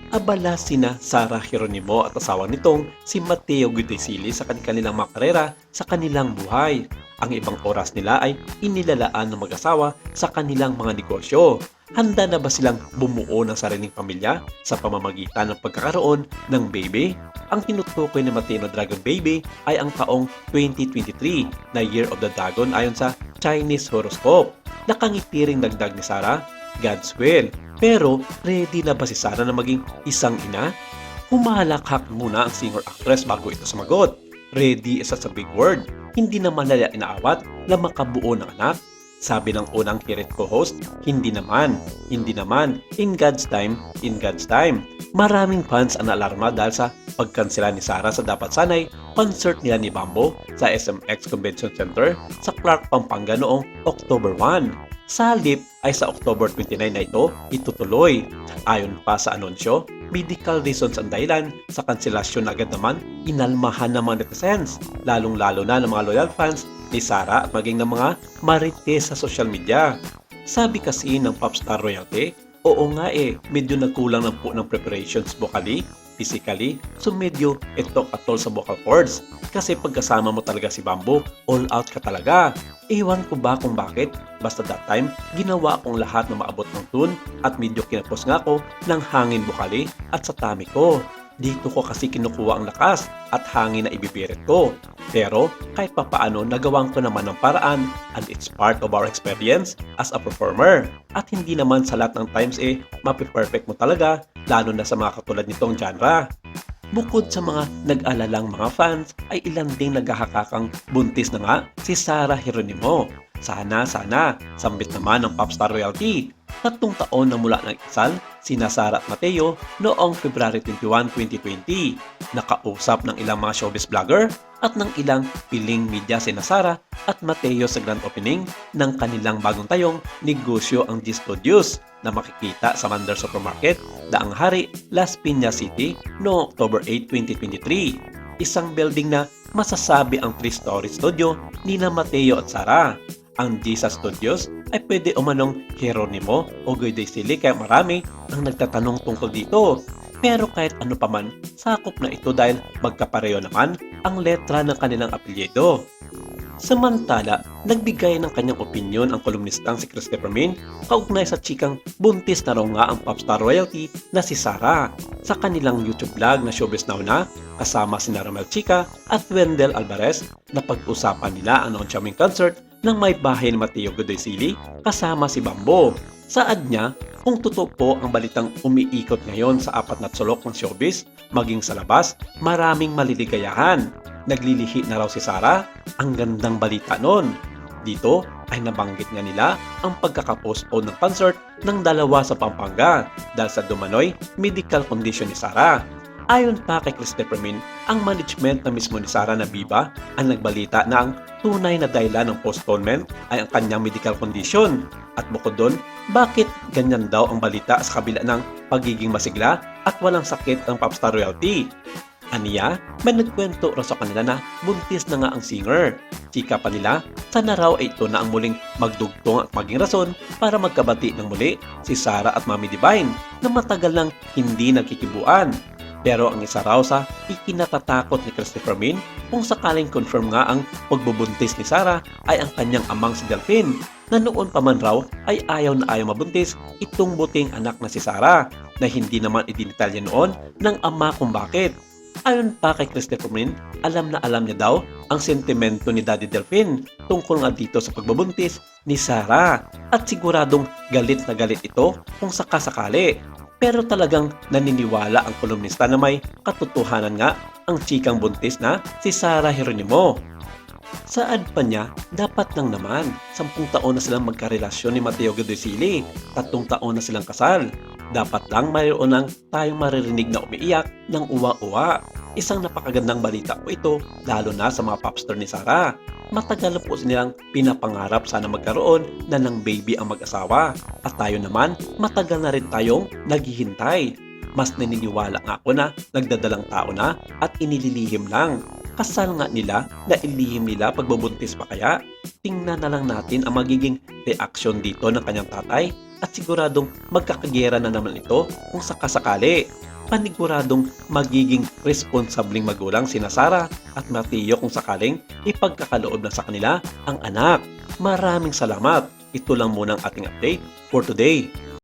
Abala sina Sarah Geronimo at asawa nitong si Mateo Gutesili sa kanilang mga karera sa kanilang buhay. Ang ibang oras nila ay inilalaan ng mag-asawa sa kanilang mga negosyo. Handa na ba silang bumuo ng sariling pamilya sa pamamagitan ng pagkakaroon ng baby? Ang tinutukoy ni Mateo na Dragon Baby ay ang taong 2023 na Year of the Dragon ayon sa Chinese horoscope. Nakangiti ring dagdag ni Sarah, God's will. Pero, ready na ba si Sarah na maging isang ina? Humalakhak muna ang singer-actress bago ito sumagot. Ready is such a big word. Hindi naman nila inaawat na makabuo ng anak. Sabi ng unang Kirit co-host, hindi naman. Hindi naman. In God's time, in God's time. Maraming fans ang naalarma dahil sa pagkansela ni Sarah sa dapat sanay concert nila ni Bambo sa SMX Convention Center sa Clark, Pampanga noong October 1. Sa halip ay sa October 29 na ito itutuloy. Ayon pa sa anunsyo, medical reasons ang dahilan sa kanselasyon na agad naman inalmahan ng mga netizens, lalong-lalo na ng mga loyal fans ni Sarah at maging ng mga marites sa social media. Sabi kasi ng Popstar Royalty, oo nga medyo nagkulang ng po ng preparations vocally, physically, so medyo ito atol sa vocal cords. Kasi pagkasama mo talaga si Bambo, all out ka talaga. Ewan ko ba kung bakit, basta that time, ginawa akong lahat na maabot ng tune at medyo kinapos nga ako ng hangin bukali at sa tummy ko. Dito ko kasi kinukuha ang lakas at hangin na ibibirit ko. Pero kahit papaano nagawan ko naman ng paraan and it's part of our experience as a performer. At hindi naman sa lahat ng times mapiperfect mo talaga, lalo na sa mga katulad nitong genre. Bukod sa mga nag-alalang mga fans, ay ilan ding naghahakakang buntis na nga si Sarah Geronimo. Sana, sambit naman ng Popstar Royalty. 3 taon na mula ng ikasal, sina Sarah at Mateo noong February 21, 2020. Nakausap ng ilang mga showbiz vlogger at ng ilang piling media sina Sarah at Mateo sa grand opening ng kanilang bagong tayong negosyo ang G Studios na makikita sa Mandar Supermarket, Daang Hari, Las Piñas City noong October 8, 2023. Isang building na masasabi ang 3-story studio ni na Mateo at Sarah. Ang G Studios ay pwede umanong Geronimo o Goydeysili kaya marami ang nagtatanong tungkol dito. Pero kahit ano pa man, sakop na ito dahil magkapareho naman ang letra ng kanilang apelyido. Samantala, nagbigay ng kanyang opinyon ang kolumnistang si Christopher Min kaugnay sa chikang buntis na raw nga ang Popstar Royalty na si Sarah. Sa kanilang YouTube vlog na Showbiz Now na, kasama si Romel Chica at Wendell Alvarez na pag-usapan nila ang on-charming concert ng may bahay ni Mateo Godoysili kasama si Bambo. Saad niya, kung totoo po ang balitang umiikot ngayon sa 4 na sulok ng showbiz, maging sa labas, maraming maliligayahan. Naglilihi na raw si Sarah, ang gandang balita noon. Dito ay nabanggit nga nila ang pagkakapostpone ng concert ng 2 sa Pampanga dahil sa dumanoy medical condition ni Sarah. Ayon pa kay Christopher Min, ang management na mismo ni Sarah na Biba ang nagbalita na ang tunay na dahilan ng postponement ay ang kanyang medical condition. At bukod doon, bakit ganyan daw ang balita sa kabila ng pagiging masigla at walang sakit ng Popstar Royalty? Aniya, may nagkwento raw sa kanila na buntis na nga ang singer. Chika pa nila, sana raw ay ito na ang muling magdugtong at maging rason para magkabati ng muli si Sarah at Mami Divine na matagal nang hindi nagkikibuan. Pero ang isa raw sa ikinatatakot ni Christopher Min kung sakaling confirm nga ang pagbubuntis ni Sarah ay ang kanyang amang si Delphine na noon pa man raw ay ayaw na ayaw mabuntis itong buting anak na si Sarah na hindi naman idinitalya noon ng ama kung bakit. Ayon pa kay Christopher Min, alam na alam niya daw ang sentimento ni Daddy Delphine tungkol nga dito sa pagbubuntis ni Sarah at siguradong galit na galit ito kung sakasakali. Pero talagang naniniwala ang kolumnista na may katotohanan nga ang chikang buntis na si Sarah Geronimo. Saad pa niya, dapat lang naman, 10 taon na silang magkarelasyon ni Mateo Godoysili, 3 taon na silang kasal. Dapat lang mayroon ng tayong maririnig na umiiyak ng uwa-uwa. Isang napakagandang balita po ito, lalo na sa mga popstar ni Sarah. Matagal po nilang pinapangarap sana magkaroon na ng baby ang mag-asawa. At tayo naman, matagal na rin tayong naghihintay. Mas naniniwala nga ako na nagdadalang tao na at inililihim lang. Kasal nga nila na ilihim nila pagbubuntis pa kaya? Tingnan na lang natin ang magiging reaksyon dito ng kanyang tatay at siguradong magkakagera na naman ito kung sakasakali. paniguradong magiging responsabling magulang sina Sarah at Mateo kung sakaling ipagkakaloob na sa kanila ang anak. Maraming salamat. Ito lang muna ang ating update for today.